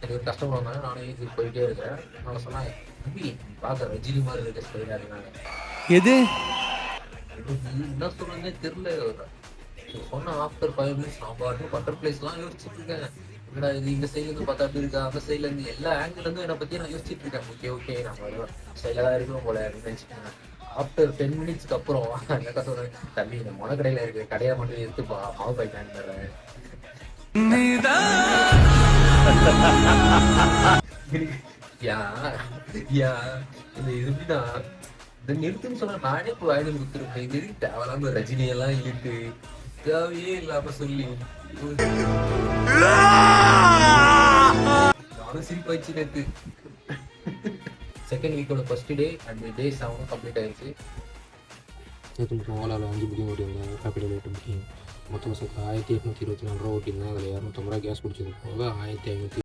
எனக்கு ஒரு கஸ்டமர் வந்தாங்க, நானும் ஏசி போயிட்டே இருக்கேன். அவங்க சொன்னாங்க, "தம்பி பார்க்க ரஜினி மாதிரி இருக்க ஸ்டைலா இருந்தாங்க." எது எனக்கு என்ன சொல்றதுன்னே தெரியல. சொன்ன ஆஃப்டர் 5 மினிட்ஸ் நான் பாட்டு பட்டர்ஃப்ளைஸ்லாம் யோசிச்சுட்டு இருக்கேன். என்னடா இது இந்த சைட்ல இருந்து பார்த்தா அப்படி இருக்கா, அந்த சைட்ல இருந்து எல்லா ஆங்கிள் இருந்தும் என்னை பத்தி நான் யோசிச்சுட்டு இருக்கேன். ஓகே ஓகே நம்ம ஸ்டைலா தான் இருக்கணும் போல அப்படின்னு நினைச்சுக்கேன். ஆஃப்டர் 10 மினிட்ஸ்க்கு அப்புறம் என்னக்கா சொல்றேன், தம்பி இந்த முனக்கடையில இருக்கு கடையை மட்டும் எடுத்துப்பா, மாவு பாக்கெட் வாங்கி தர்றேன். யா யா இந்த இது எப்படின்னா, இந்த நிறுத்துன்னு சொன்னா நானே இப்போ வாங்கி கொடுத்துருப்பேன். இது எதுக்கு தேவையில்லாம ரஜினி எல்லாம் இழுத்து தேவையே இல்லாம சொல்லி நானும் சிரிப்பாச்சு நேற்று. செகண்ட் வீக்கோட first day and day 7 complete ஆயிடுச்சு. நேற்று மட்டும் ஓலாவில் 5 புக்கிங் ஓட்டியிருந்தேன், கேபிட்டல் 8 புக்கிங். மொத்தம் 1824 ரூபா ஓட்டியிருந்தேன். அதில் 250 ரூபா கேஸ் பிடிச்சது போக 1500